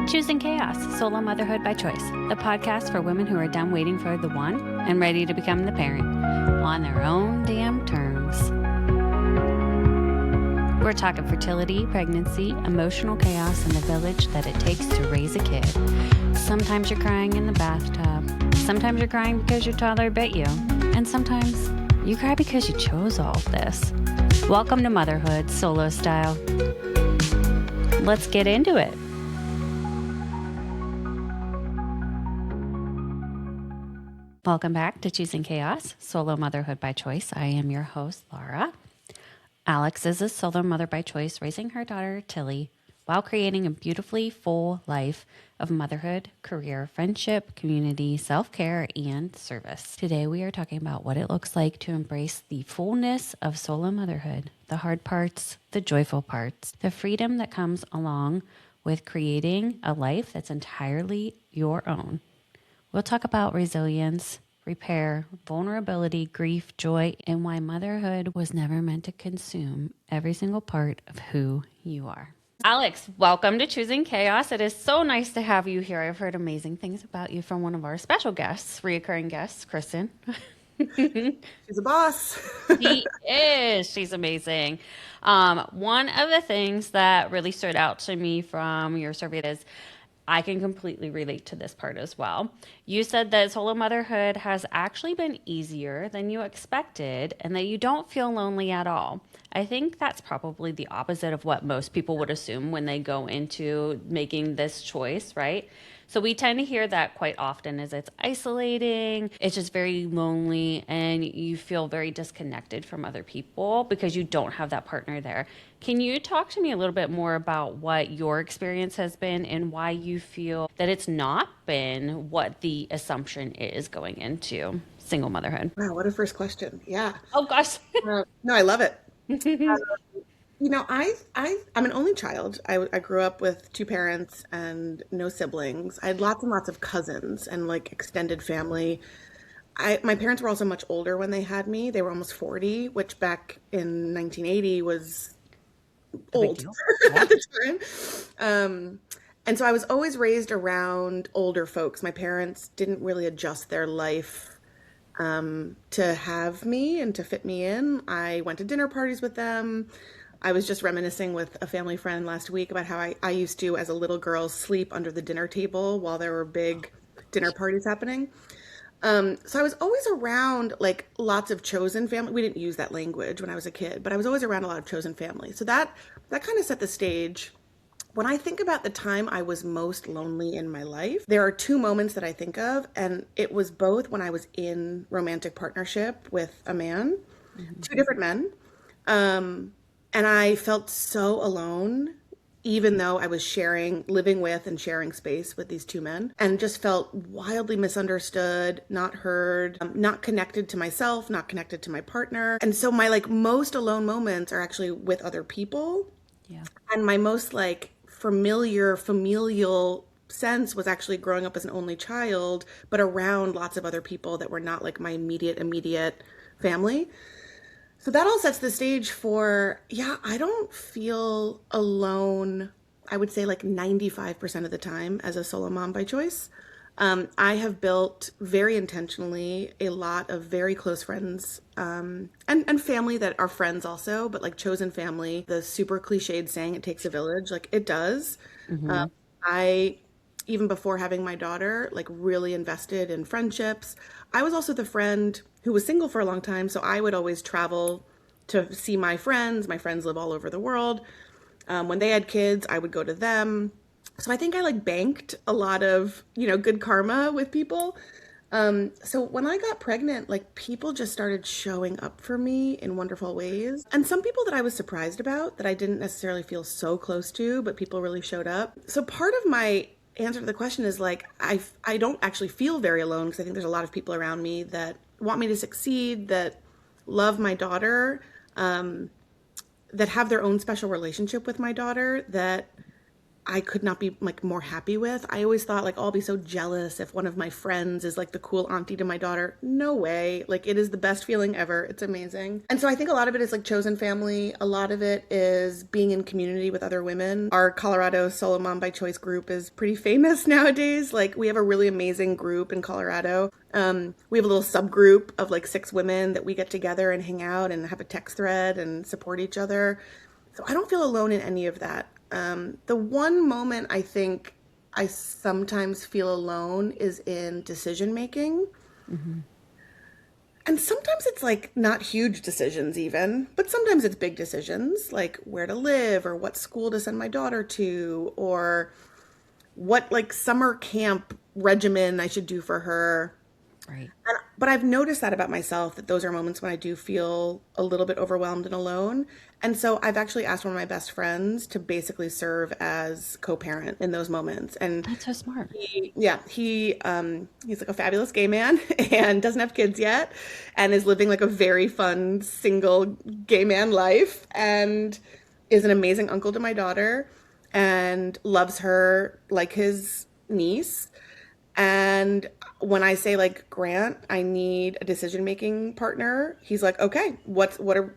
Choosing Chaos, Solo Motherhood by Choice, the podcast for women who are done waiting for the one and ready to become the parent on their own damn terms. We're talking fertility, pregnancy, emotional chaos, and the village that it takes to raise a kid. Sometimes you're crying in the bathtub. Sometimes you're crying because your toddler bit you. And sometimes you cry because you chose all of this. Welcome to Motherhood, solo style. Let's get into it. Welcome back to Choosing Chaos, Solo Motherhood by Choice. I am your host, Laura. Alex is a solo mother by choice, raising her daughter, Tilly, while creating a beautifully full life of motherhood, career, friendship, community, self-care, and service. Today, we are talking about what it looks like to embrace the fullness of solo motherhood, the hard parts, the joyful parts, the freedom that comes along with creating a life that's entirely your own. We'll talk about resilience, repair, vulnerability, grief, joy, and why motherhood was never meant to consume every single part of who you are. Alex, welcome to Choosing Chaos. It is so nice to have you here. I've heard amazing things about you from one of our special guests, reoccurring guests, Kristen. She's a boss. She is. She's amazing. One of the things that really stood out to me from your survey is I can completely relate to this part as well. You said that solo motherhood has actually been easier than you expected and that you don't feel lonely at all. I think that's probably the opposite of what most people would assume when they go into making this choice, right? So we tend to hear that quite often as it's isolating, it's just very lonely, and you feel very disconnected from other people because you don't have that partner there. Can you talk to me a little bit more about what your experience has been and why you feel that it's not been what the assumption is going into single motherhood? Wow, what a first question. Yeah. Oh gosh. No, I love it. I'm an only child. I grew up with two parents and no siblings. I had lots and lots of cousins and like extended family. My parents were also much older when they had me. They were almost 40, which back in 1980 was old at the time. And so I was always raised around older folks. My parents didn't really adjust their life to have me and to fit me in. I went to dinner parties with them. I was just reminiscing with a family friend last week about how I used to, as a little girl, sleep under the dinner table while there were big dinner parties happening. So I was always around like lots of chosen family. We didn't use that language when I was a kid, but I was always around a lot of chosen family. So that kind of set the stage. When I think about the time I was most lonely in my life, there are two moments that I think of, and it was both when I was in romantic partnership with a man, two different men, and I felt so alone, even though I was living with and sharing space with these two men, and just felt wildly misunderstood, not heard, not connected to myself, not connected to my partner. And so my like most alone moments are actually with other people. Yeah. And my most like familial sense was actually growing up as an only child, but around lots of other people that were not like my immediate family. So that all sets the stage for, I don't feel alone, I would say like 95% of the time as a solo mom by choice. I have built very intentionally a lot of very close friends and family that are friends also, but like chosen family, the super cliched saying it takes a village, like it does. I, even before having my daughter, like really invested in friendships. I was also the friend who was single for a long time, so I would always travel to see my friends. My friends live all over the world. When they had kids, I would go to them. So I think I like banked a lot of, good karma with people. So when I got pregnant, like people just started showing up for me in wonderful ways. And some people that I was surprised about that I didn't necessarily feel so close to, but people really showed up. So part of my answer to the question is like, I don't actually feel very alone because I think there's a lot of people around me that want me to succeed, that love my daughter, that have their own special relationship with my daughter, that I could not be like more happy with. I always thought like, oh, I'll be so jealous if one of my friends is like the cool auntie to my daughter. No way. Like it is the best feeling ever. It's amazing. And so I think a lot of it is like chosen family. A lot of it is being in community with other women. Our Colorado Solo Mom by Choice group is pretty famous nowadays. Like we have a really amazing group in Colorado. We have a little subgroup of like 6 women that we get together and hang out and have a text thread and support each other. So I don't feel alone in any of that. The one moment I think I sometimes feel alone is in decision making. Hmm. And sometimes it's like not huge decisions, even, but sometimes it's big decisions like where to live or what school to send my daughter to or what like summer camp regimen I should do for her. Right. But I've noticed that about myself, that those are moments when I do feel a little bit overwhelmed and alone. And so I've actually asked one of my best friends to basically serve as co-parent in those moments. And That's so smart. he's like a fabulous gay man and doesn't have kids yet and is living like a very fun single gay man life and is an amazing uncle to my daughter and loves her like his niece. And when I say like Grant, I need a decision making partner, he's like, okay, what's the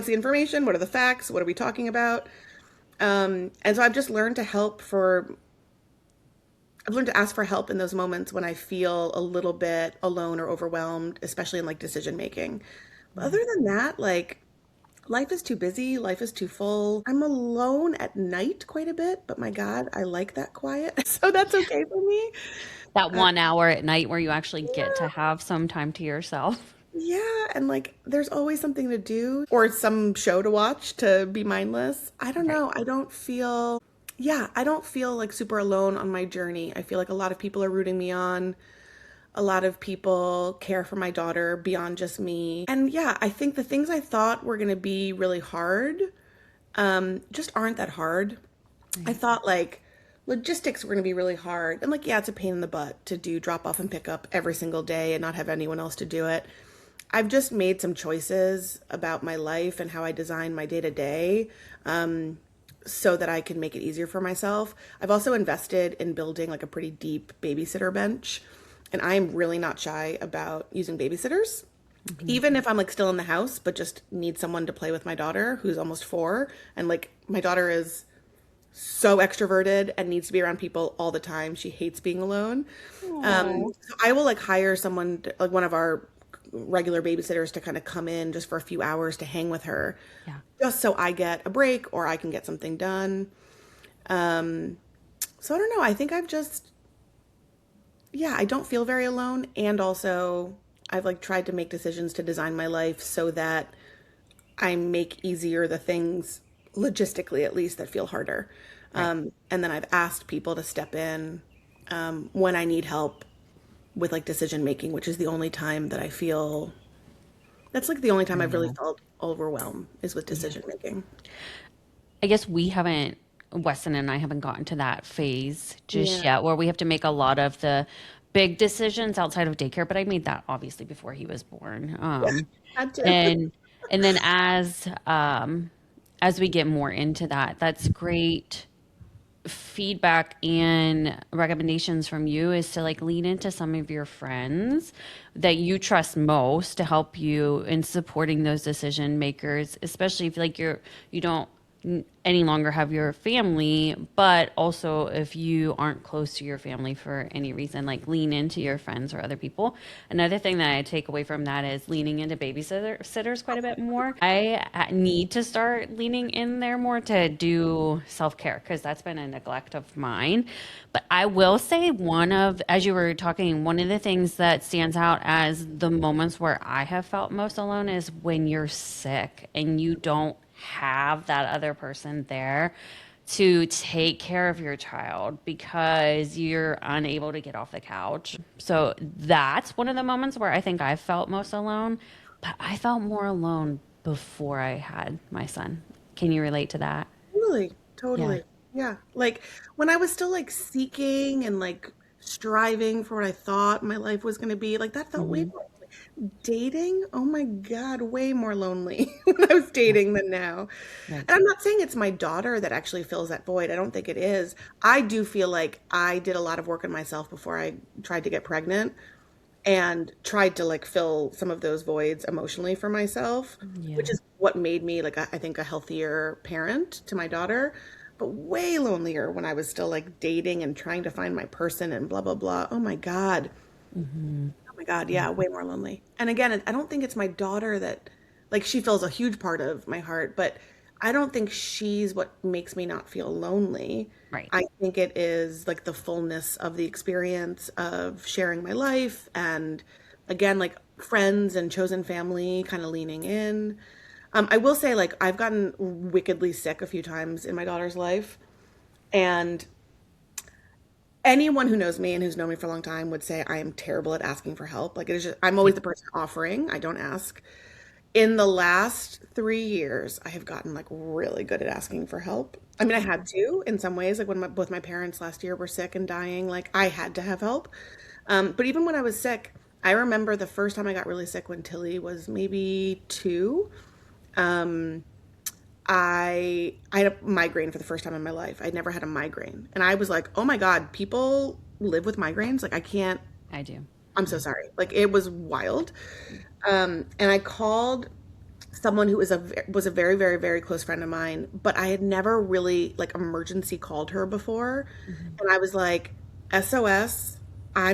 information? What are the facts? What are we talking about? And so I've learned to ask for help in those moments when I feel a little bit alone or overwhelmed, especially in like decision making. But other than that, like life is too busy, life is too full. I'm alone at night quite a bit, but my God, I like that quiet. So that's okay for me. That Uh, 1 hour at night where you actually get to yeah. have some time to yourself. Yeah, and like there's always something to do or some show to watch to be mindless. I don't Right. know. I don't feel like super alone on my journey. I feel like a lot of people are rooting me on. A lot of people care for my daughter beyond just me. And yeah, I think the things I thought were going to be really hard just aren't that hard. I Right. thought like logistics were going to be really hard. And like, yeah, it's a pain in the butt to do drop off and pick up every single day and not have anyone else to do it. I've just made some choices about my life and how I design my day to day so that I can make it easier for myself. I've also invested in building like a pretty deep babysitter bench. And I am really not shy about using babysitters. Hmm. Even if I'm like still in the house, but just need someone to play with my daughter who's almost 4. And like my daughter is so extroverted and needs to be around people all the time. She hates being alone. Oh, So I will like hire someone, like one of our regular babysitters, to kind of come in just for a few hours to hang with her, yeah. just so I get a break or I can get something done. Um, so I don't know. I think yeah, I don't feel very alone. And also, I've like tried to make decisions to design my life so that I make easier the things, logistically at least, that feel harder. Right. And then I've asked people to step in when I need help with like decision making, which is the only time that I feel that's like the only time I've really Yeah. felt overwhelmed is with Yeah. decision making. I guess we haven't, Weston and I haven't gotten to that phase just Yeah. yet where we have to make a lot of the big decisions outside of daycare, but I made that obviously before he was born. Yeah. Had to. And and then as we get more into that, that's great feedback and recommendations from you is to like lean into some of your friends that you trust most to help you in supporting those decision makers, especially if like you don't any longer have your family, but also if you aren't close to your family for any reason, like lean into your friends or other people. Another thing that I take away from that is leaning into babysitters quite a bit more. I need to start leaning in there more to do self-care because that's been a neglect of mine. But I will say as you were talking, one of the things that stands out as the moments where I have felt most alone is when you're sick and you don't have that other person there to take care of your child because you're unable to get off the couch. So that's one of the moments where I think I felt most alone, but I felt more alone before I had my son. Can you relate to that? Totally. Yeah. Totally. Yeah. Like when I was still like seeking and like striving for what I thought my life was going to be, like that felt way Hmm. more. Dating, oh my God, way more lonely when I was Yeah. dating than now. Right. And I'm not saying it's my daughter that actually fills that void. I don't think it is. I do feel like I did a lot of work on myself before I tried to get pregnant and tried to like fill some of those voids emotionally for myself, Yeah. which is what made me like I think a healthier parent to my daughter, but way lonelier when I was still like dating and trying to find my person and blah blah blah. Oh my God. Hmm. Oh my God, yeah, way more lonely. And again, I don't think it's my daughter that, like, she fills a huge part of my heart, but I don't think she's what makes me not feel lonely. Right. I think it is like the fullness of the experience of sharing my life and again, like friends and chosen family kind of leaning in. I will say, like, I've gotten wickedly sick a few times in my daughter's life, and anyone who knows me and who's known me for a long time would say I am terrible at asking for help. Like it is just, I'm Yeah. always the person offering. I don't ask. In the last 3 years, I have gotten like really good at asking for help. I mean, I had to in some ways, like when both my parents last year were sick and dying, like I had to have help. But even when I was sick, I remember the first time I got really sick when Tilly was maybe 2. Um, I had a migraine for the first time in my life. I'd never had a migraine. And I was like, "Oh my God, people live with migraines? Like I can't, I do. I'm so Yeah. sorry." Like it was wild. And I called someone who was a very very very close friend of mine, but I had never really like emergency called her before. Hmm. And I was like, "SOS, I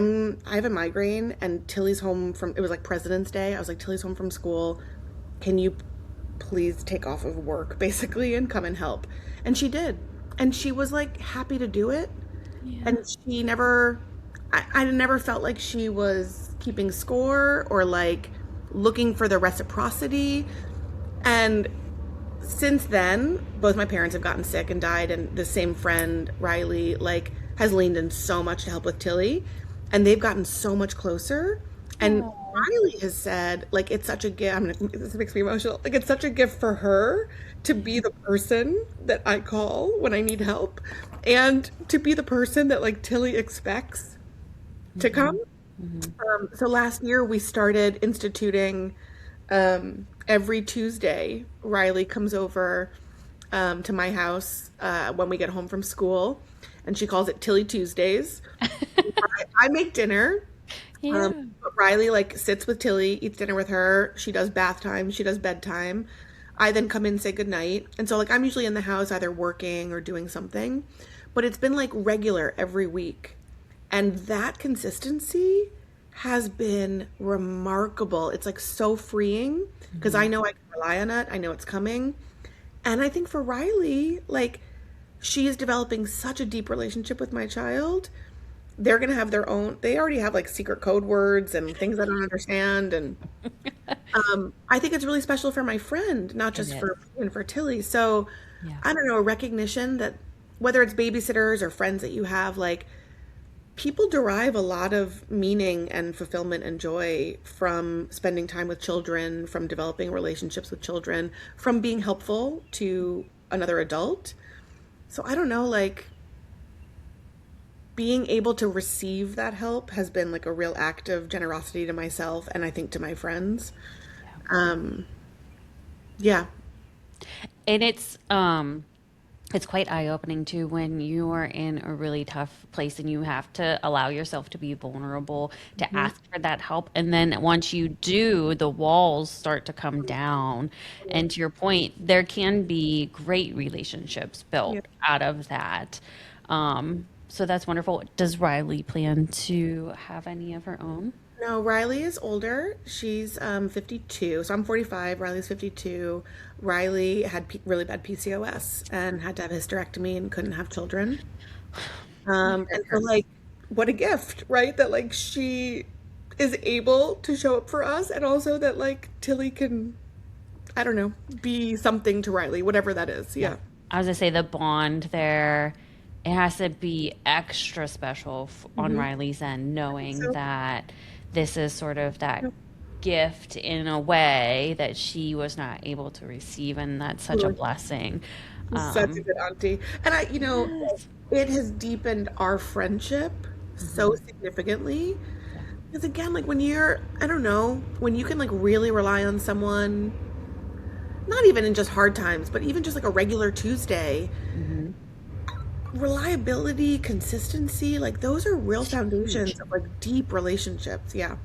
have a migraine and Tilly's home from it was like President's Day. I was like, "Tilly's home from school. Can you please take off of work basically and come and help?" And she did. And she was like happy to do it. Yeah. And she never, I never felt like she was keeping score or like looking for the reciprocity. And since then, both my parents have gotten sick and died, and the same friend, Riley, like has leaned in so much to help with Tilly, and they've gotten so much closer. And Oh. Riley has said, like, it's such a gift. This makes me emotional. Like, it's such a gift for her to be the person that I call when I need help, and to be the person that like Tilly expects to Hmm. come. Hmm. So last year we started instituting every Tuesday. Riley comes over to my house when we get home from school, and she calls it Tilly Tuesdays. I make dinner, Yeah. but Riley like sits with Tilly, eats dinner with her. She does bath time, she does bedtime. I then come in and say goodnight. And so like I'm usually in the house either working or doing something. But it's been like regular every week. And that consistency has been remarkable. It's like so freeing because I Hmm. know I can rely on it. I know it's coming. And I think for Riley, like she is developing such a deep relationship with my child. They're going to have their own, they already have like secret code words and things I don't understand. And I think it's really special for my friend, not It just for is. me and for Tilly. So Yeah. I don't know, a recognition that whether it's babysitters or friends that you have, like people derive a lot of meaning and fulfillment and joy from spending time with children, from developing relationships with children, from being helpful to another adult. So I don't know, like being able to receive that help has been like a real act of generosity to myself and I think to my friends. Yeah. Um, yeah. And it's quite eye-opening too when you are in a really tough place and you have to allow yourself to be vulnerable, to Mhm. ask for that help. And then once you do, the walls start to come down. And to your point, there can be great relationships Yeah. built out of that. So that's wonderful. Does Riley plan to have any of her own? No, Riley is older. She's 52. So I'm 45. Riley's 52. Riley had really bad PCOS and had to have a hysterectomy and couldn't have children. My And heart so hurts. like what a gift, right? That like she is able to show up for us and also that like Tilly can, I don't know, be something to Riley, whatever that is. Yeah. Yeah. I was gonna say the bond there, it has to be extra special on Hmm. Riley's end, knowing So that this is sort of that yeah, gift in a way that she was not able to receive, and that's such a sure. blessing. She's such a Um, good auntie. And yes. it has deepened our friendship so Hmm. significantly. Yeah. Because again, like when you're, I don't know, when you can like really rely on someone, not even in just hard times, but even just like a regular Tuesday, Hmm. reliability, consistency, like those are real foundations Huge. of like deep relationships. Yeah.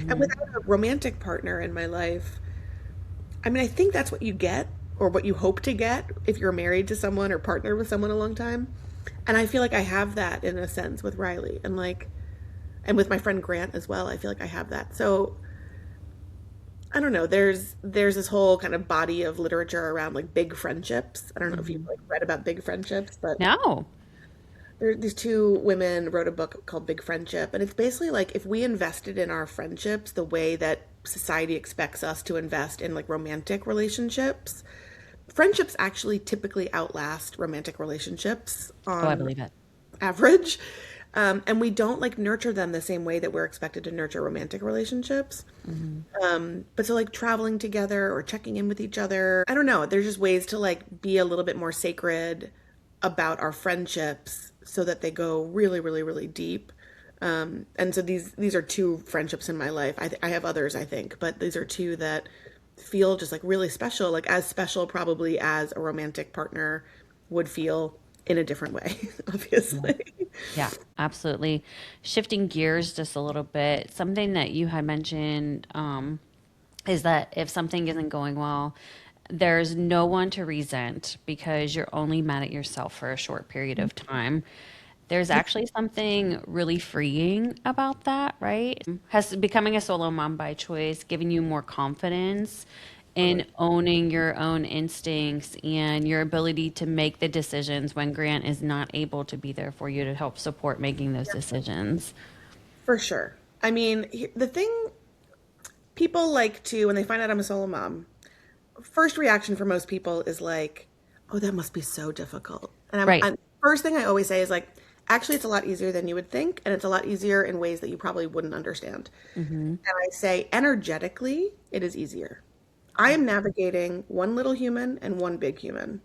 And Hmm. without a romantic partner in my life, I mean, I think that's what you get or what you hope to get if you're married to someone or partnered with someone a long time. And I feel like I have that in a sense with Riley and like, and with my friend Grant as well. I feel like I have that. So I don't know. There's this whole kind of body of literature around like big friendships. I don't know if you've Hmm. like read about big friendships, but No. these two women wrote a book called Big Friendship, and it's basically like if we invested in our friendships the way that society expects us to invest in like romantic relationships, friendships actually typically outlast romantic relationships Oh, I on believe it. average. And we don't like nurture them the same way that we're expected to nurture romantic relationships. Hmm. But so like traveling together or checking in with each other, I don't know. There's just ways to like be a little bit more sacred about our friendships so that they go really, really, really deep. And so these are two friendships in my life. I have others, I think, but these are two that feel just like really special, like as special probably as a romantic partner would feel in a different way, Yeah. obviously. Yeah, absolutely. Shifting gears just a little bit, something that you had mentioned is that if something isn't going well, there's no one to resent because you're only mad at yourself for a short period of time. There's actually something really freeing about that, right? Has becoming a solo mom by choice given you more confidence in Totally. owning your own instincts and your ability to make the decisions when Grant is not able to be there for you to help support making those decisions. For sure. I mean, the thing people like to, when they find out I'm a solo mom, first reaction for most people is like, "Oh, that must be so difficult." And Right. first thing I always say is like, "Actually, it's a lot easier than you would think, and it's a lot easier in ways that you probably wouldn't understand." Mm-hmm. And I say, energetically, it is easier. I am navigating one little human and one big human.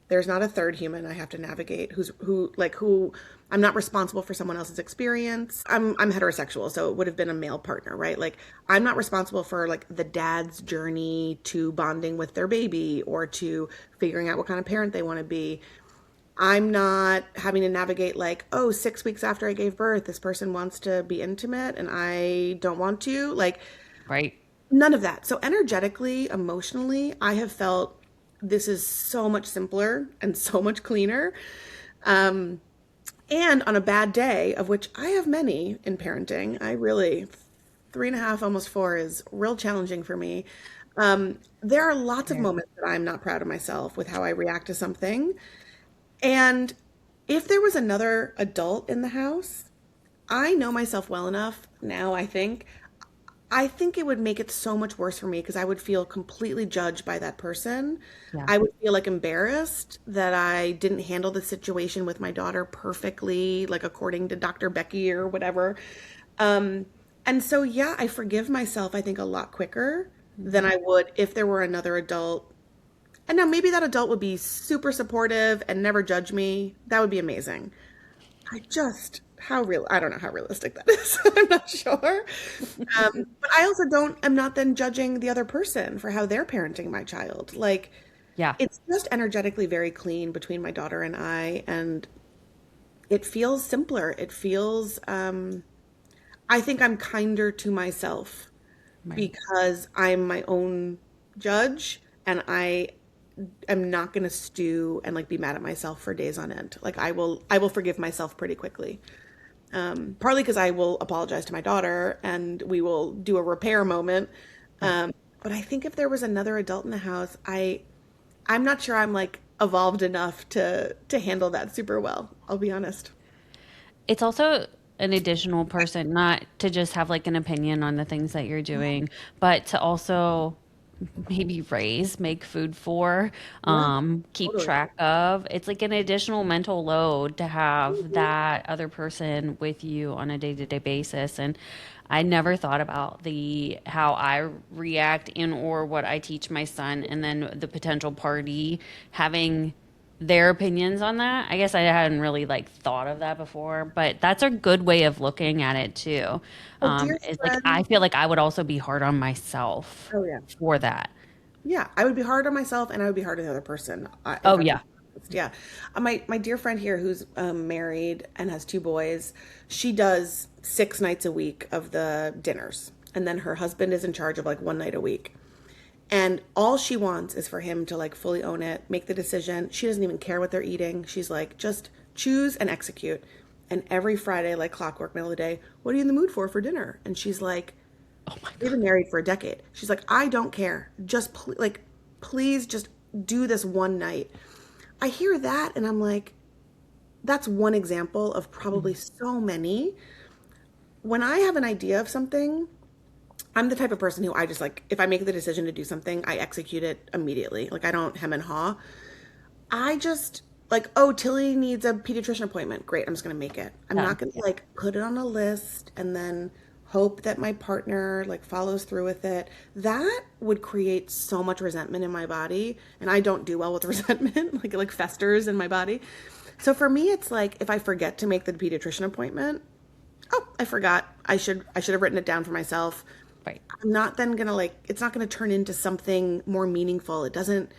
There's not a third human I have to navigate who I'm not responsible for someone else's experience. I'm heterosexual, so it would have been a male partner, right? Like I'm not responsible for like the dad's journey to bonding with their baby or to figuring out what kind of parent they want to be. I'm not having to navigate like, oh, 6 weeks after I gave birth, this person wants to be intimate and I don't want to. Like Right. none of that. So energetically, emotionally, I have felt this is so much simpler and so much cleaner. Um, and on a bad day, of which I have many in parenting, I really, 3.5, almost 4 is real challenging for me. There are lots of Fair. moments that I'm not proud of myself with how I react to something. And if there was another adult in the house, I know myself well enough now, I think it would make it so much worse for me because I would feel completely judged by that person. Yeah. I would feel like embarrassed that I didn't handle the situation with my daughter perfectly, like according to Dr. Becky or whatever. Um, and so, yeah, I forgive myself, I think, a lot quicker than Hmm. I would if there were another adult. And now maybe that adult would be super supportive and never judge me. That would be amazing. I don't know how realistic that is. I'm not sure. But I also am not then judging the other person for how they're parenting my child. Like, Yeah. it's just energetically very clean between my daughter and I, and it feels simpler. I think I'm kinder to myself Right. because I'm my own judge and I am not going to stew and like be mad at myself for days on end. Like I will forgive myself pretty quickly. Partly because I will apologize to my daughter and we will do a repair moment. Right. But I think if there was another adult in the house, I'm not sure I'm like evolved enough to handle that super well. I'll be honest. It's also an additional person, not to just have like an opinion on the things that you're doing, but to also maybe raise, make food for, Yeah, keep totally. track of. It's like an additional mental load to have Mhm. that other person with you on a day-to-day basis. And I never thought about the how I react in or what I teach my son and then the potential party having their opinions on that. I guess I hadn't really like thought of that before, but that's a good way of looking at it too. A dear It's like I friend. feel like I would also be hard on myself Oh yeah. for that. Yeah, I would be hard on myself, and I would be hard on the other person if Oh I'm being yeah. honest. Yeah, my dear friend here who's married and has two boys, she does 6 nights a week of the dinners, and then her husband is in charge of like one night a week. And all she wants is for him to like fully own it, make the decision. She doesn't even care what they're eating. She's like, just choose and execute. And every Friday, like clockwork, middle of the day, what are you in the mood for dinner? And she's like, Oh my they've God. been married for a decade. She's like, I don't care. Just like, please just do this one night. I hear that and I'm like, that's one example of probably so many. When I have an idea of something, I'm the type of person who I just like, if I make the decision to do something, I execute it immediately. Like, I don't hem and haw. I just like, oh, Tilly needs a pediatrician appointment. Great, I'm just gonna make it. I'm not Done. gonna like put it on a list and then hope that my partner like follows through with it. That would create so much resentment in my body, and I don't do well with resentment. Like, it like festers in my body. So for me, it's like if I forget to make the pediatrician appointment, oh, I forgot. I should have written it down for myself. Right. I'm not then gonna like it's not gonna turn into something more meaningful. It doesn't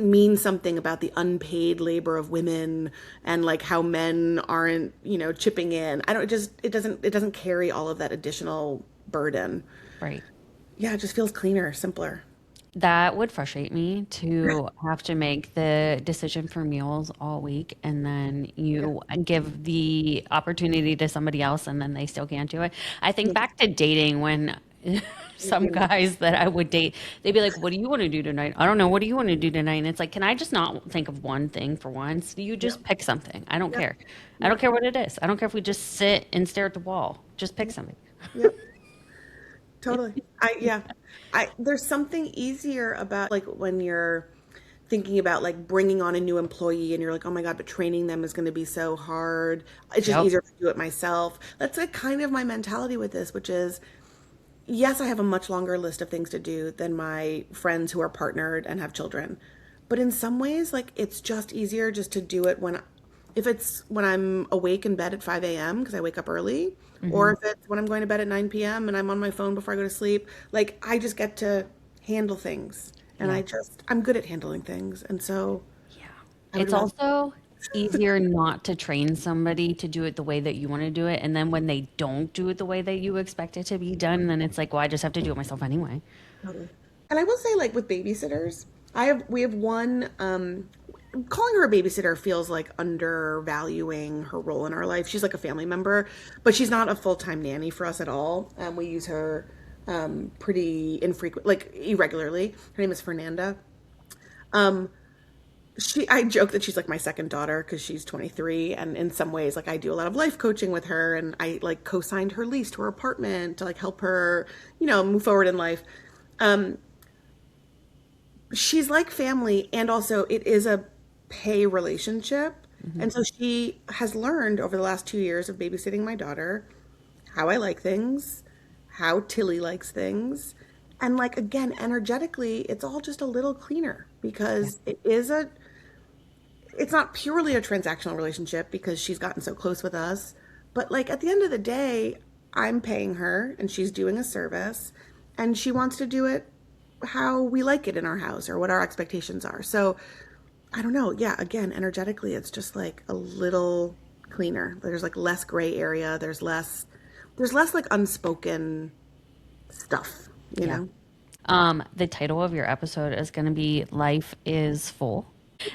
mean something about the unpaid labor of women and like how men aren't, chipping in. I don't it just it doesn't carry all of that additional burden. Right. Yeah, it just feels cleaner, simpler. That would frustrate me to have to make the decision for meals all week and then Yeah. you give the opportunity to somebody else and then they still can't do it. I think Yeah. back to dating when some guys that I would date, they'd be like, "What do you want to do tonight?" I don't know. What do you want to do tonight? And it's like, can I just not think of one thing for once? You Yeah. just pick something. I don't Yep. care. I don't Yep. care what it is. I don't care if we just sit and stare at the wall. Just pick something. Yep. Totally. Yeah. There's something easier about like when you're thinking about like bringing on a new employee and you're like, oh my God, but training them is going to be so hard. It's just Yep. easier to do it myself. That's like kind of my mentality with this, which is, yes, I have a much longer list of things to do than my friends who are partnered and have children. But in some ways, like it's just easier just to do it if it's when I'm awake in bed at 5 a.m. because I wake up early, or Hmm. if it's when I'm going to bed at 9 p.m. and I'm on my phone before I go to sleep. Like, I just get to handle things, and Yeah. I'm good at handling things. And so Yeah. I would It's rather, also easier not to train somebody to do it the way that you want to do it. And then when they don't do it the way that you expect it to be done, then it's like, well, I just have to do it myself anyway. totally. And I will say, like with babysitters, we have one. Calling her a babysitter feels like undervaluing her role in our life. She's like a family member, but she's not a full time nanny for us at all. We use her pretty infrequent, like irregularly. Her name is Fernanda. Um, I joke that she's like my second daughter because she's 23, and in some ways, like I do a lot of life coaching with her, and I like co-signed her lease to her apartment to like help her, move forward in life. Um, she's like family, and also it is a pay relationship. Hmm. And so she has learned over the last 2 years of babysitting my daughter how I like things, how Tilly likes things. And like again, energetically, it's all just a little cleaner Yeah. because it's not purely a transactional relationship because she's gotten so close with us. But like at the end of the day, I'm paying her and she's doing a service and she wants to do it how we like it in our house or what our expectations are. So I don't know. Yeah, again, energetically, it's just like a little cleaner. There's like less gray area. There's less like unspoken stuff, you Yeah. know? The title of your episode is going to be Life is Full.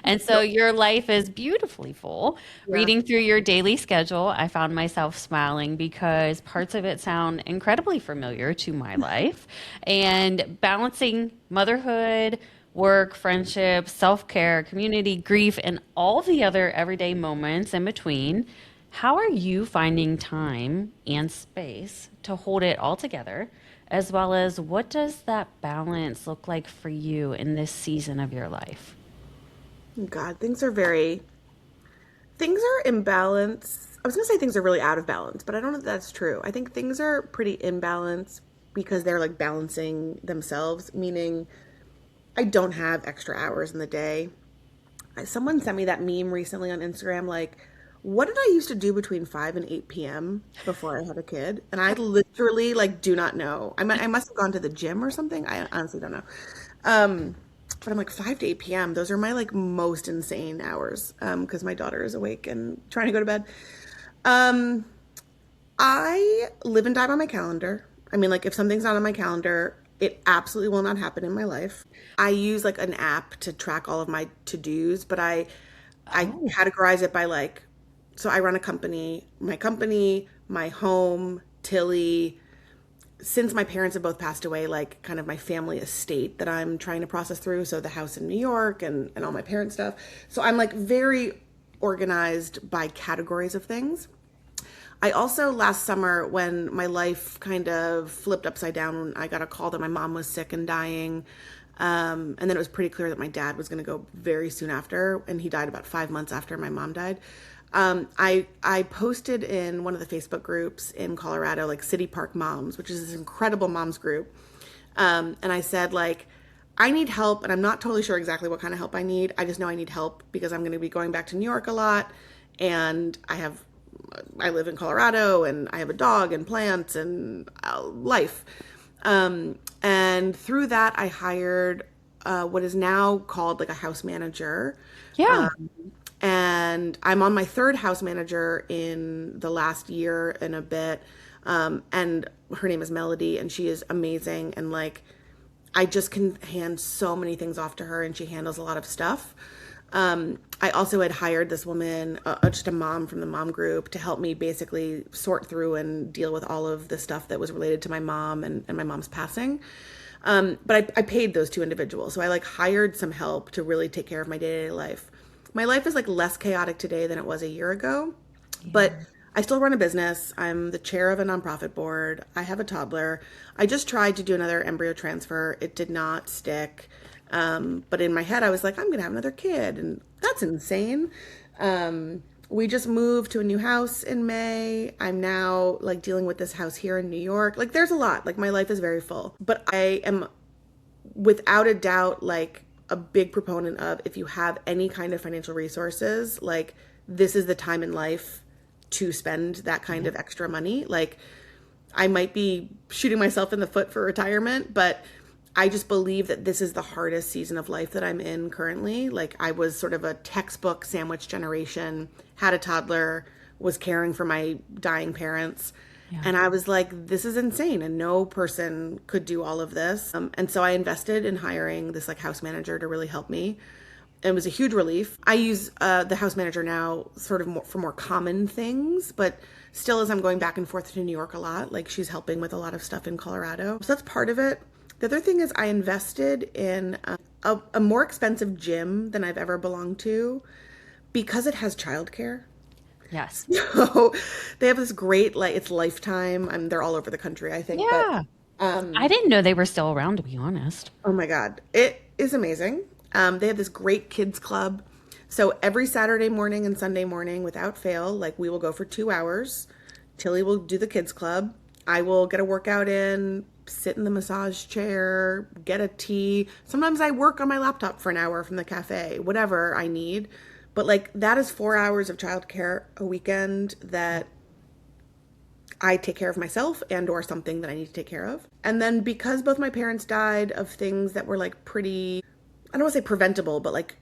And so your life is beautifully full. Yeah. Reading through your daily schedule, I found myself smiling because parts of it sound incredibly familiar to my life. And balancing motherhood, work, friendship, self care, community, grief, and all the other everyday moments in between. How are you finding time and space to hold it all together? As well as what does that balance look like for you in this season of your life? God, things are in balance. I was going to say things are really out of balance, but I don't know if that's true. I think things are pretty in balance because they're like balancing themselves, meaning I don't have extra hours in the day. Someone sent me that meme recently on Instagram, like, what did I used to do between 5 and 8 p.m. before I had a kid? And I literally like do not know. I must have gone to the gym or something. I honestly don't know. Um, but I'm like 5 to 8 p.m. Those are my like most insane hours because my daughter is awake and trying to go to bed. Um, I live and die by my calendar. I mean, like, if something's not on my calendar, it absolutely will not happen in my life. I use like an app to track all of my to-dos, but I Oh, categorize it by like, so I run a company, my home, Tilly. Since my parents have both passed away, like kind of my family estate that I'm trying to process through. So the house in New York and all my parents' stuff. So I'm like very organized by categories of things. I also last summer when my life kind of flipped upside down when I got a call that my mom was sick and dying. And then it was pretty clear that my dad was going to go very soon after, and he died about 5 months after my mom died. I posted in one of the Facebook groups in Colorado, like City Park Moms, which is this incredible moms group. And I said like, I need help, and I'm not totally sure exactly what kind of help I need. I just know I need help because I'm going to be going back to New York a lot, and I live in Colorado and I have a dog and plants and life. And through that, I hired what is now called like a house manager. yeah. And I'm on my third house manager in the last year and a bit. And her name is Melody, and she is amazing. And like, I just can hand so many things off to her, and she handles a lot of stuff. I also had hired this woman, just a mom from the mom group, to help me basically sort through and deal with all of the stuff that was related to my mom and my mom's passing. But I paid those two individuals. So I like hired some help to really take care of my day-to-day life. My life is like less chaotic today than it was a year ago, but I still run a business. I'm the chair of a nonprofit board. I have a toddler. I just tried to do another embryo transfer. It did not stick. But in my head, I was like, I'm going to have another kid. And that's insane. We just moved to a new house in May. I'm now like dealing with this house here in New York. Like there's a lot. Like my life is very full. But I am without a doubt like a big proponent of if you have any kind of financial resources, like this is the time in life to spend that kind of extra money. Like I might be shooting myself in the foot for retirement, but I just believe that this is the hardest season of life that I'm in currently. Like I was sort of a textbook sandwich generation, had a toddler, was caring for my dying parents. Yeah. And I was like, this is insane. And no person could do all of this. And so I invested in hiring this like house manager to really help me. It was a huge relief. I use the house manager now sort of more, for more common things, but still as I'm going back and forth to New York a lot, like she's helping with a lot of stuff in Colorado. So that's part of it. The other thing is I invested in a more expensive gym than I've ever belonged to because it has childcare. Yes. So they have this great, like, it's Lifetime. They're all over the country, I think. But Yeah. I didn't know they were still around, to be honest. oh my God, it is amazing. They have this great kids club. So every Saturday morning and Sunday morning, without fail, like we will go for 2 hours. Tilly will do the kids club. I will get a workout in, sit in the massage chair, get a tea. Sometimes I work on my laptop for an hour from the cafe, whatever I need. But like that is 4 hours of childcare a weekend that I take care of myself and or something that I need to take care of. And then because both my parents died of things that were like pretty, I don't want to say preventable, but like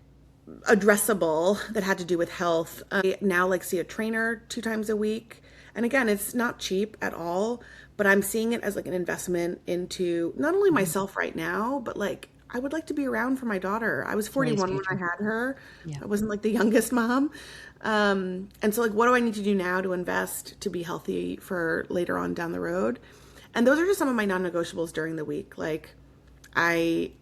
addressable that had to do with health, I now like see a trainer 2 times a week. And again, it's not cheap at all, but I'm seeing it as like an investment into not only myself right now, but like I would like to be around for my daughter. I was Lily's 41 when I future. had her. Yeah. I wasn't like the youngest mom. And so like, what do I need to do now to invest to be healthy for later on down the road? And those are just some of my non-negotiables during the week. Like I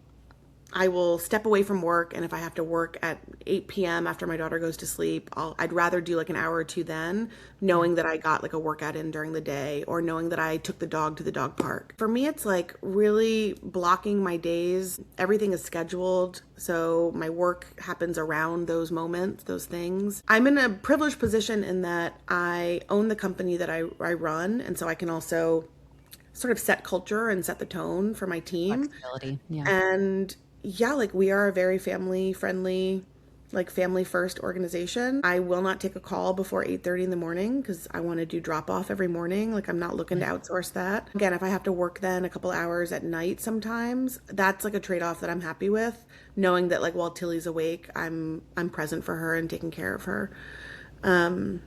I will step away from work, and if I have to work at 8 p.m. after my daughter goes to sleep, I'd rather do like an hour or two then, knowing that I got like a workout in during the day, or knowing that I took the dog to the dog park. For me, it's like really blocking my days. Everything is scheduled, so my work happens around those moments, those things. I'm in a privileged position in that I own the company that I run, and so I can also sort of set culture and set the tone for my team. Flexibility. Yeah. And yeah, like we are a very family friendly like family first organization. I will not take a call before 8:30 in the morning because I want to do drop off every morning. Like I'm not looking to outsource that. Again, if I have to work then a couple hours at night sometimes, that's like a trade-off that I'm happy with, knowing that like while Tilly's awake, I'm present for her and taking care of her. Um,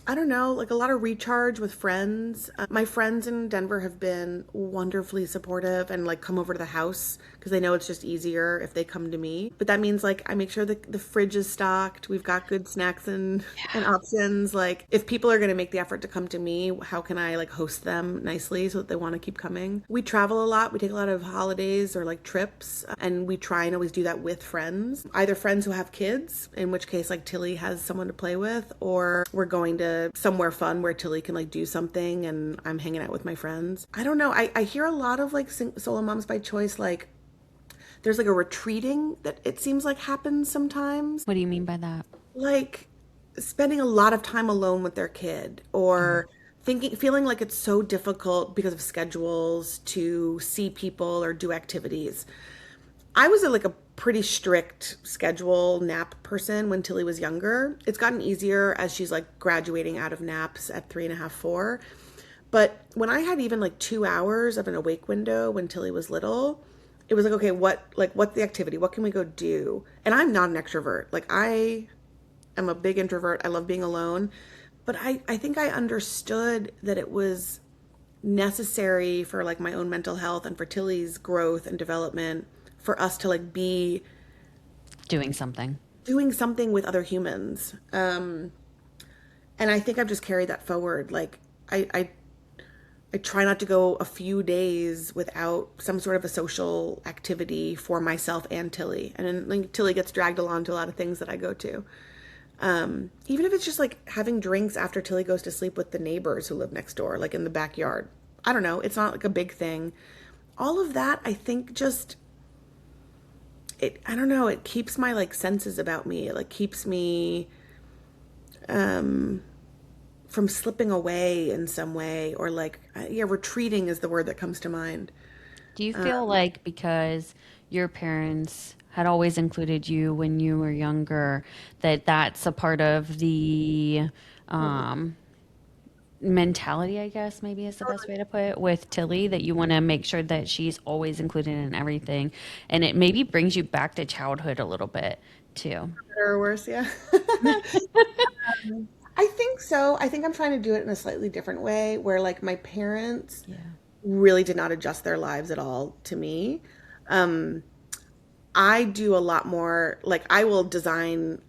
I don't know, like a lot of recharge with friends. My friends in Denver have been wonderfully supportive and like come over to the house because they know it's just easier if they come to me. But that means like I make sure that the fridge is stocked. We've got good snacks and options. Like if people are going to make the effort to come to me, how can I like host them nicely so that they want to keep coming? We travel a lot. We take a lot of holidays or like trips, and we try and always do that with friends, either friends who have kids, in which case like Tilly has someone to play with, or we're going to somewhere fun where Tilly can like do something and I'm hanging out with my friends. I don't know. I hear a lot of like solo moms by choice, like there's like a retreating that it seems like happens sometimes. What do you mean by that? Like spending a lot of time alone with their kid, or feeling like it's so difficult because of schedules to see people or do activities. I was like a pretty strict schedule nap person when Tilly was younger. It's gotten easier as she's like graduating out of naps at 3.5, 4. But when I had even like 2 hours of an awake window when Tilly was little, it was like, okay, what's the activity? What can we go do? And I'm not an extrovert. Like I am a big introvert. I love being alone. But I think I understood that it was necessary for like my own mental health and for Tilly's growth and development for us to like be Doing something. doing something with other humans. And I think I've just carried that forward. Like I try not to go a few days without some sort of a social activity for myself and Tilly. And then like, Tilly gets dragged along to a lot of things that I go to. Even if it's just like having drinks after Tilly goes to sleep with the neighbors who live next door, like in the backyard. I don't know. It's not like a big thing. All of that, I think, just I don't know, it keeps my like senses about me. It like keeps me from slipping away in some way, or like yeah, retreating is the word that comes to mind. Do you feel like because your parents had always included you when you were younger, that that's a part of the um, mentality, I guess maybe is the best way to put it, with Tilly, that you want to make sure that she's always included in everything, and it maybe brings you back to childhood a little bit too. Better or worse, yeah. I think so. I think I'm trying to do it in a slightly different way where like my parents Yeah. really did not adjust their lives at all to me. Um, I do a lot more, like I will design.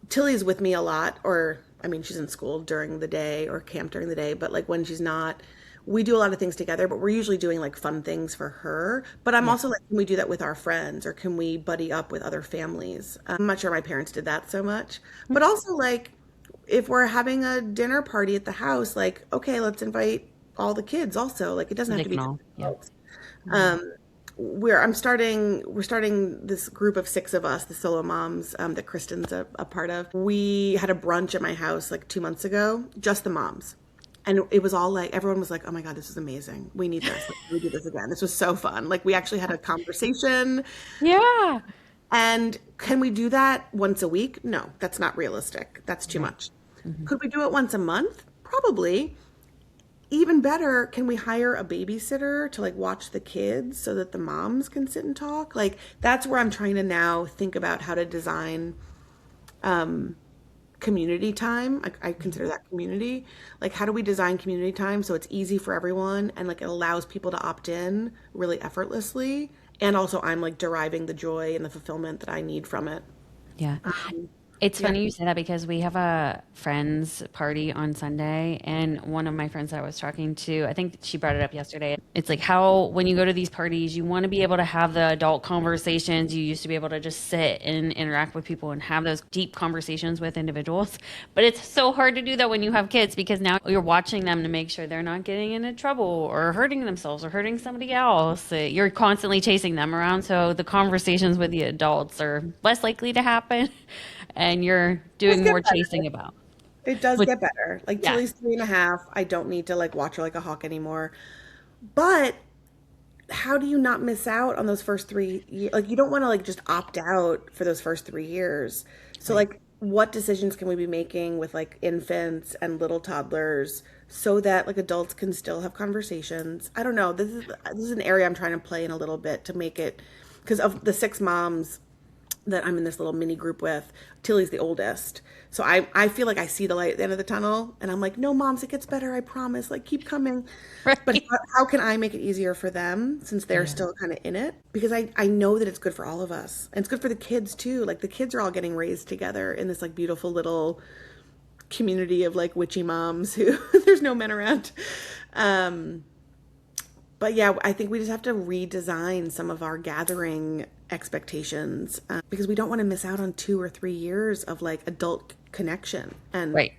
Tilly's with me a lot, or I mean, she's in school during the day or camp during the day, but like when she's not, we do a lot of things together, but we're usually doing like fun things for her. But I'm Yeah. also like, can we do that with our friends, or can we buddy up with other families? I'm not sure my parents did that so much, but also like if we're having a dinner party at the house, like, okay, let's invite all the kids also. Like it doesn't have They to be can just all. Yeah. adults. Um, we're starting this group of 6 of us, the solo moms, that Kristen's a part of. We had a brunch at my house like 2 months ago, just the moms. And it was all like, everyone was like, oh my God, this is amazing. We need this. Like, we do this again. This was so fun. Like we actually had a conversation. Yeah. And can we do that once a week? No, that's not realistic. That's too Right. much. Hmm. Could we do it once a month? Probably. Even better, can we hire a babysitter to like watch the kids so that the moms can sit and talk? Like that's where I'm trying to now think about how to design community time. I consider that community. Like how do we design community time so it's easy for everyone and like it allows people to opt in really effortlessly, and also I'm like deriving the joy and the fulfillment that I need from it. Yeah. It's Yeah. funny you say that because we have a friends party on Sunday, and one of my friends that I was talking to, I think she brought it up yesterday. It's like how when you go to these parties, you want to be able to have the adult conversations. You used to be able to just sit and interact with people and have those deep conversations with individuals. But it's so hard to do that when you have kids because now you're watching them to make sure they're not getting into trouble or hurting themselves or hurting somebody else. You're constantly chasing them around, so the conversations with the adults are less likely to happen. And you're It does doing get more better. chasing about. It does Which, get better. Like yeah, Tilly's 3.5. I don't need to like watch her like a hawk anymore. But how do you not miss out on those first 3 years? Like, you don't want to like just opt out for those first 3 years. So Right. like, what decisions can we be making with like infants and little toddlers so that like adults can still have conversations? I don't know. This is an area I'm trying to play in a little bit to make it, because of the 6 moms that I'm in this little mini group with, Tilly's the oldest. So I feel like I see the light at the end of the tunnel, and I'm like, no, moms, it gets better. I promise. Like, keep coming. But Right. how can I make it easier for them since they're Yeah. still kind of in it? Because I know that it's good for all of us. And it's good for the kids too. Like, the kids are all getting raised together in this like beautiful little community of like witchy moms who there's no men around. Um, but yeah, I think we just have to redesign some of our gathering expectations, because we don't want to miss out on 2 or 3 years of like adult connection and Right.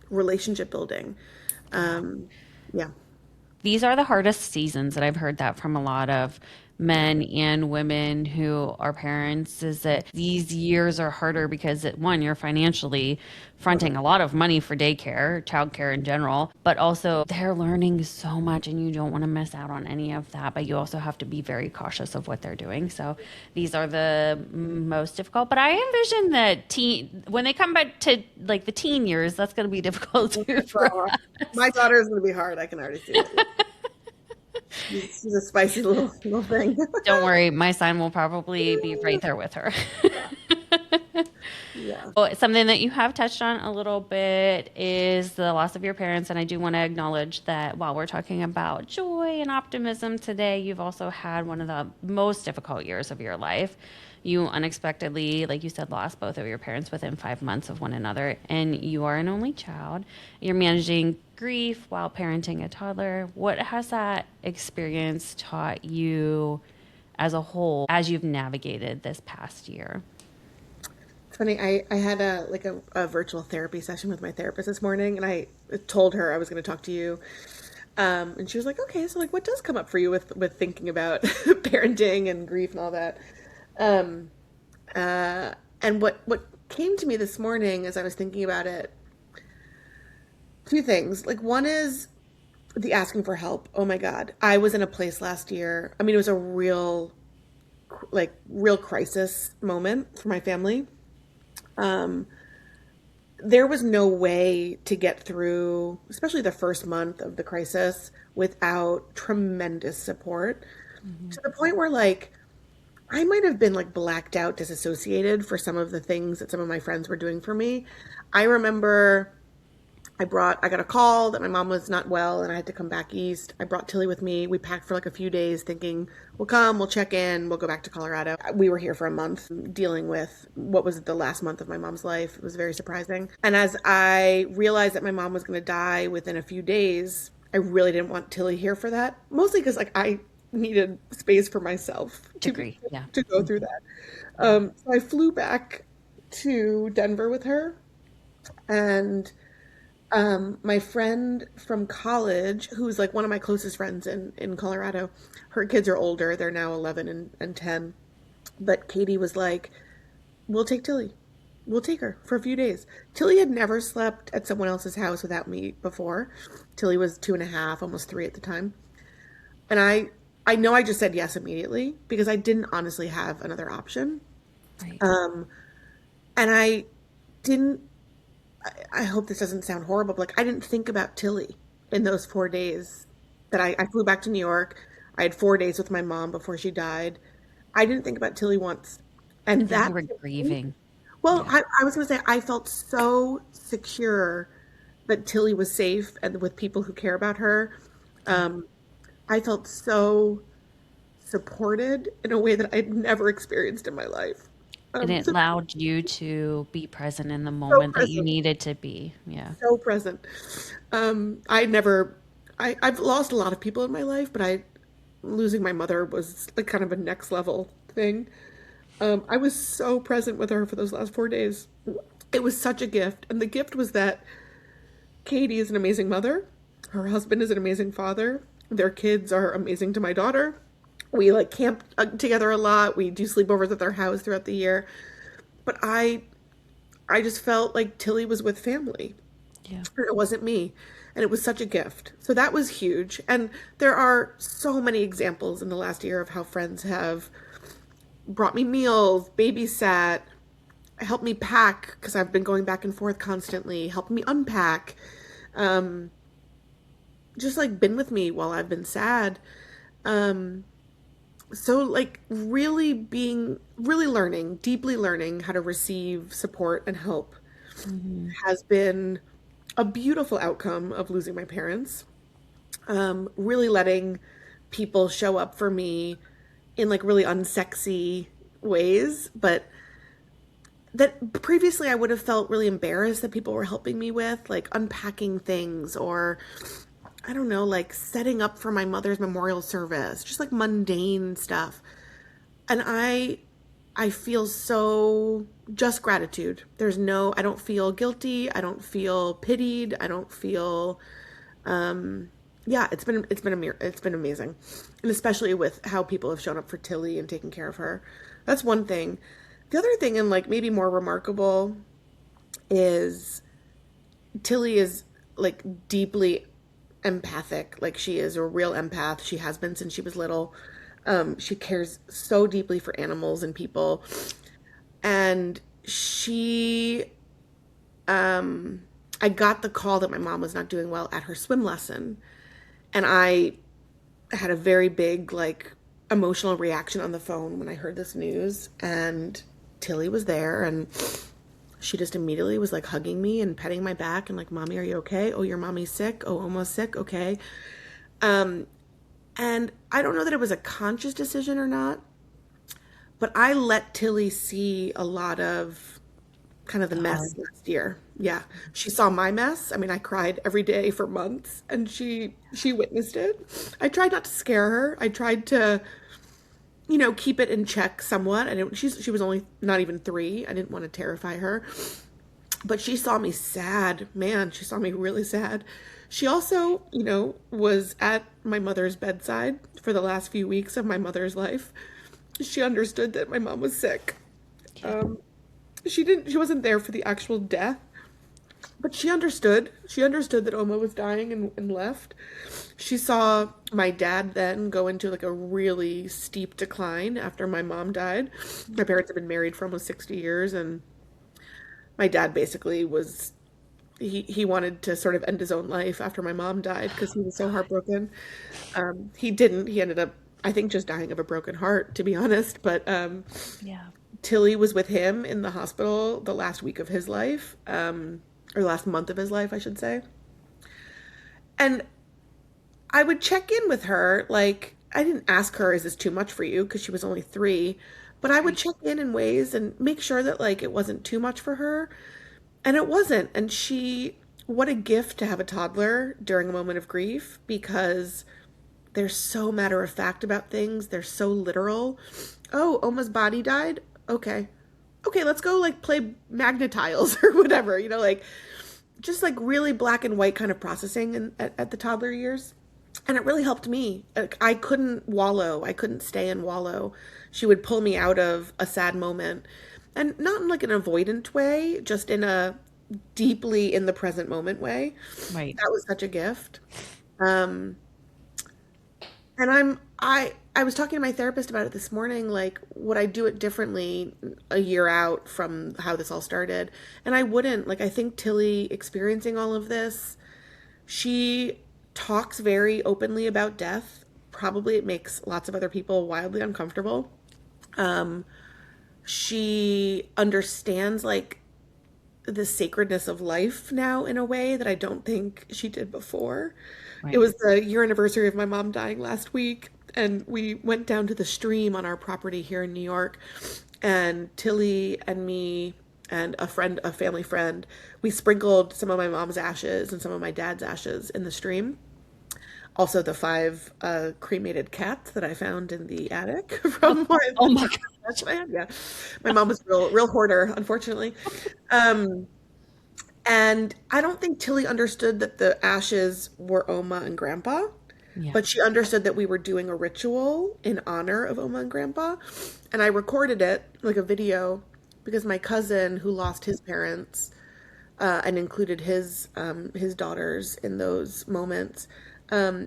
relationship building. Yeah. Um, yeah. These are the hardest seasons, and I've heard that from a lot of men and women who are parents, is that these years are harder because one, you're financially fronting a lot of money for daycare, childcare in general, but also they're learning so much and you don't want to miss out on any of that, but you also have to be very cautious of what they're doing. So these are the most difficult, but I envision that when they come back to like the teen years, that's going to be difficult too for My us. daughter is going to be hard. I can already see it. She's a spicy little thing. Don't worry, my son will probably be right there with her. Yeah. Well, something that you have touched on a little bit is the loss of your parents. And I do want to acknowledge that while we're talking about joy and optimism today, you've also had one of the most difficult years of your life. You unexpectedly, like you said, lost both of your parents within 5 months of one another. And you are an only child. You're managing grief while parenting a toddler. What has that experience taught you as a whole as you've navigated this past year? It's funny. I had a virtual therapy session with my therapist this morning, and I told her I was going to talk to you. And she was like, okay, so like, what does come up for you with thinking about parenting and grief and all that? Um, and what came to me this morning as I was thinking about it, two things. Like, one is the asking for help. Oh my God. I was in a place last year. I mean, it was a real crisis moment for my family. Um, there was no way to get through, especially the first month of the crisis, without tremendous support, Mhm. to the point where like I might have been like blacked out, disassociated for some of the things that some of my friends were doing for me. I remember I got a call that my mom was not well and I had to come back east. I brought Tilly with me. We packed for like a few days thinking, we'll come, we'll check in, we'll go back to Colorado. We were here for a month dealing with what was the last month of my mom's life. It was very surprising. And as I realized that my mom was going to die within a few days, I really didn't want Tilly here for that. Mostly because like I needed space for myself Agree. Yeah. to go through Mhm. that. Yeah. So I flew back to Denver with her, and my friend from college, who's like one of my closest friends in Colorado, her kids are older. They're now 11 and 10. But Katie was like, we'll take Tilly. We'll take her for a few days. Tilly had never slept at someone else's house without me before. Tilly was 2.5, almost 3 at the time. And I know I just said yes immediately because I didn't honestly have another option. Right. Um, and didn't I hope this doesn't sound horrible, but like I didn't think about Tilly in those 4 days that I flew back to New York. I had 4 days with my mom before she died. I didn't think about Tilly once. I And think that, you were grieving. well, Yeah. I was going to say, I felt so secure that Tilly was safe and with people who care about her. Yeah. Um, I felt so supported in a way that I'd never experienced in my life. And it So, allowed you to be present in the so moment that you present. needed to be. Yeah. So present. I never, I've lost a lot of people in my life, but losing my mother was like kind of a next level thing. I was so present with her for those last 4 days. It was such a gift. And the gift was that Katie is an amazing mother. Her husband is an amazing father. Their kids are amazing to my daughter. We like camp together a lot. We do sleepovers at their house throughout the year. But I just felt like Tilly was with family. Yeah. It wasn't me. And it was such a gift. So that was huge. And there are so many examples in the last year of how friends have brought me meals, babysat, helped me pack because I've been going back and forth constantly, helped me unpack, um, just like been with me while I've been sad. Um, so like really learning, deeply learning how to receive support and help Hmm. has been a beautiful outcome of losing my parents. Really letting people show up for me in like really unsexy ways, but that previously I would have felt really embarrassed that people were helping me with, like unpacking things or I don't know, like setting up for my mother's memorial service, just like mundane stuff. And I feel so just gratitude. I don't feel guilty, I don't feel pitied, I don't feel yeah, it's been amazing. And especially with how people have shown up for Tilly and taking care of her. That's one thing. The other thing, and like maybe more remarkable, is Tilly is like deeply empathic. Like she is a real empath. She has been since she was little. She cares so deeply for animals and people. And I got the call that my mom was not doing well at her swim lesson. And I had a very big, like, emotional reaction on the phone when I heard this news. And Tilly was there, and she just immediately was like hugging me and petting my back and like, "Mommy, are you okay? Oh, your mommy's sick. Oh, almost sick. Okay." And I don't know that it was a conscious decision or not, but I let Tilly see a lot of kind of the The mess hard. last year. Yeah. She saw my mess. I mean, I cried every day for months and she witnessed it. I tried not to scare her. I tried to, keep it in check somewhat. She was only not even 3. I didn't want to terrify her. But she saw me sad. Man, she saw me really sad. She also, was at my mother's bedside for the last few weeks of my mother's life. She understood that my mom was sick. Yeah. She wasn't there for the actual death, but she understood. She understood that Oma was dying and left. She saw my dad then go into like a really steep decline after my mom died. My parents had been married for almost 60 years, and my dad basically was he wanted to sort of end his own life after my mom died because he was so God. heartbroken. He didn't. He ended up, I think, just dying of a broken heart, to be honest. But Yeah. Tilly was with him in the hospital the last week of his life, or last month of his life, I should say. And I would check in with her. Like, I didn't ask her, "Is this too much for you?" Because she was only 3. But I would Right. check in ways and make sure that, like, it wasn't too much for her. And it wasn't. And what a gift to have a toddler during a moment of grief because they're so matter of fact about things. They're so literal. "Oh, Oma's body died? Okay. Okay, let's go like play Magnetiles or whatever, like just like really black and white kind of processing at the toddler years. And it really helped me. Like, I couldn't wallow. I couldn't stay and wallow. She would pull me out of a sad moment. And not in like an avoidant way, just in a deeply in the present moment way. Right. That was such a gift. Um, and I was talking to my therapist about it this morning, like would I do it differently a year out from how this all started? And I wouldn't. Like I think Tilly experiencing all of this, she talks very openly about death. Probably it makes lots of other people wildly uncomfortable. Um, she understands like the sacredness of life now in a way that I don't think she did before. It Right. was the year anniversary of my mom dying last week, and we went down to the stream on our property here in New York, and Tilly and me and a family friend, we sprinkled some of my mom's ashes and some of my dad's ashes in the stream. Also, the 5 cremated cats that I found in the attic from Oh the my first God. that I had. Yeah, my mom was real hoarder, unfortunately. Um, and I don't think Tilly understood that the ashes were Oma and Grandpa, Yeah. but she understood that we were doing a ritual in honor of Oma and Grandpa. And I recorded it like a video because my cousin who lost his parents and included his daughters in those moments.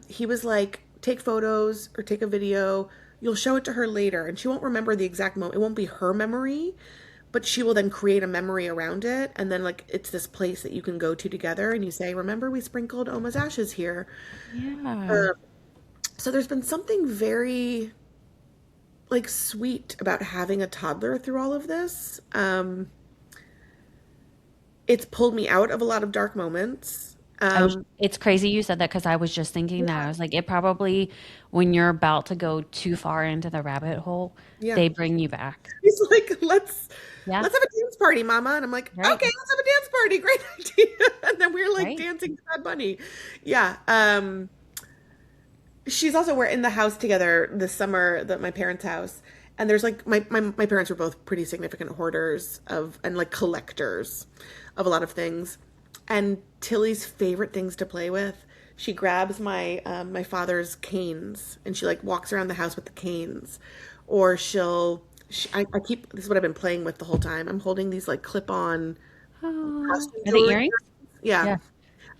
He was like, take photos or take a video. You'll show it to her later, and she won't remember the exact moment. It won't be her memory, but she will then create a memory around it, and then like it's this place that you can go to together, and you say, "Remember, we sprinkled Oma's ashes here." Yeah. Uh, so there's been something very like sweet about having a toddler through all of this. It's pulled me out of a lot of dark moments. It's crazy you said that because I was just thinking that. I was like, it probably, when you're about to go too far into the rabbit hole, Yeah. they bring you back. He's like, Yeah. let's have a dance party, Mama. And I'm like, Right. okay, let's have a dance party. Great idea. And then we're like Right. dancing to Bad Bunny. Yeah. She's also, we're in the house together this summer, my parents' house. And there's like my parents were both pretty significant hoarders of and like collectors of a lot of things. And Tilly's favorite things to play with, she grabs my father's canes and she like walks around the house with the canes, or I keep, this is what I've been playing with the whole time. I'm holding these like clip-on Oh, costume are they jewelry. earrings? Yeah. Yeah.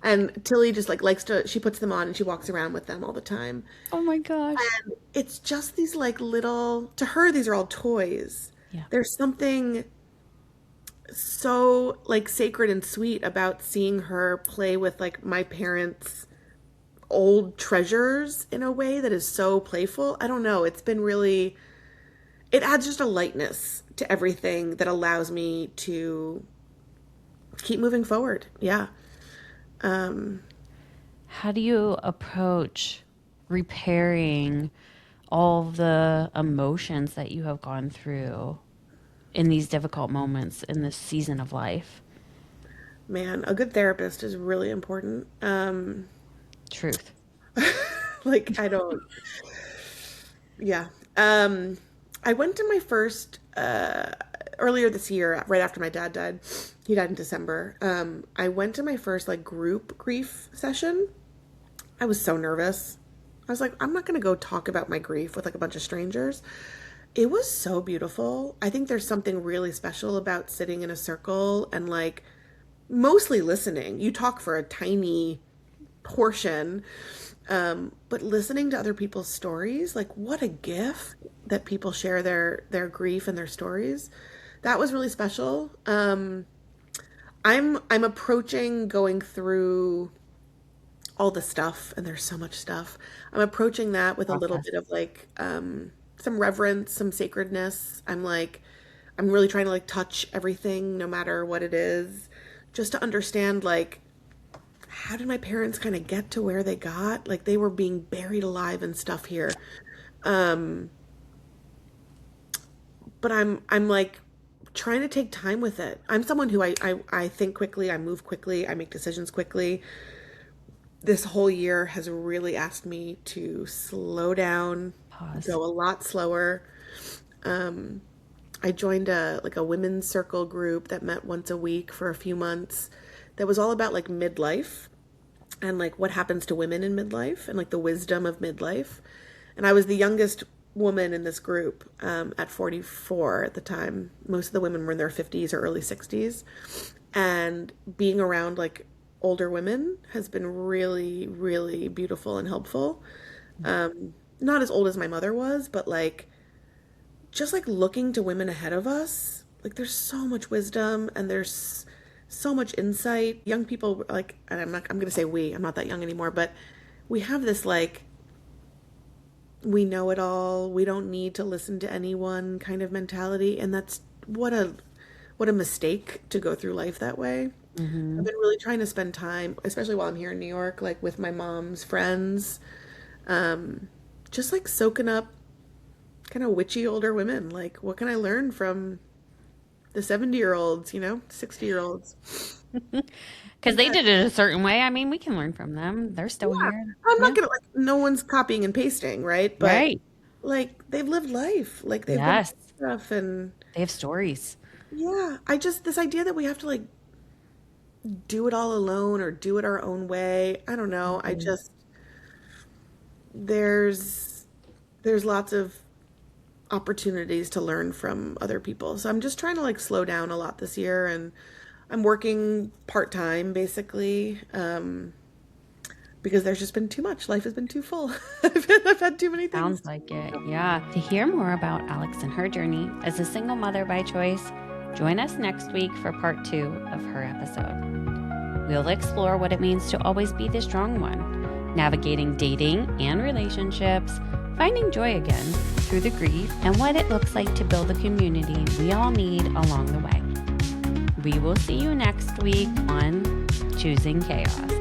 And Tilly just like likes to, she puts them on and she walks around with them all the time. Oh my gosh. And it's just these like little, to her, these are all toys. Yeah. There's something so like sacred and sweet about seeing her play with like my parents' old treasures in a way that is so playful. I don't know. It's been really, it adds just a lightness to everything that allows me to keep moving forward. Yeah. How do you approach repairing all of the emotions that you have gone through in these difficult moments in this season of life? Man, a good therapist is really important. Truth. Like I don't, yeah. Um, I went to my first earlier this year, right after my dad died. He died in December. I went to my first like group grief session. I was so nervous. I was like, I'm not gonna go talk about my grief with like a bunch of strangers. It was so beautiful. I think there's something really special about sitting in a circle and like mostly listening. You talk for a tiny portion, but listening to other people's stories, like what a gift that people share their grief and their stories. That was really special. I'm approaching going through all the stuff, and there's so much stuff. I'm approaching that with a little Process. bit of like some reverence, some sacredness. I'm really trying to like touch everything, no matter what it is, just to understand like how did my parents kind of get to where they got? Like they were being buried alive and stuff here. Um, but I'm like trying to take time with it. I'm someone who I think quickly, I move quickly, I make decisions quickly. This whole year has really asked me to slow down, Pause. go a lot slower. Um, I joined a women's circle group that met once a week for a few months that was all about like midlife and like what happens to women in midlife and like the wisdom of midlife. And I was the youngest woman in this group at 44 at the time. Most of the women were in their 50s or early 60s. And being around like older women has been really, really beautiful and helpful. Not as old as my mother was, but like just like looking to women ahead of us. Like there's so much wisdom and there's so much insight. Young people like, and I'm going to say we, I'm not that young anymore, but we have this like we know it all, we don't need to listen to anyone kind of mentality, and that's what a mistake to go through life that way. Mm-hmm. I've been really trying to spend time, especially while I'm here in New York, like with my mom's friends, um, just like soaking up kind of witchy older women. Like, what can I learn from the 70-year-olds, 60-year-olds? Because they Yeah, did it a certain way. I mean, we can learn from them. They're still yeah. here. I'm not Yeah. gonna like, no one's copying and pasting, right? But Right. like, they've lived life, like they've been Yes. through stuff, and They have stories. yeah, this idea that we have to like do it all alone or do it our own way. I don't know. Mhm. There's lots of opportunities to learn from other people. So I'm just trying to like slow down a lot this year and I'm working part-time basically, because there's just been too much. Life has been too full. I've had too many things. Sounds like it. Yeah. To hear more about Alex and her journey as a single mother by choice, join us next week for part 2 of her episode. We'll explore what it means to always be the strong one, navigating dating and relationships, finding joy again through the grief, and what it looks like to build the community we all need along the way. We will see you next week on Choosing Chaos.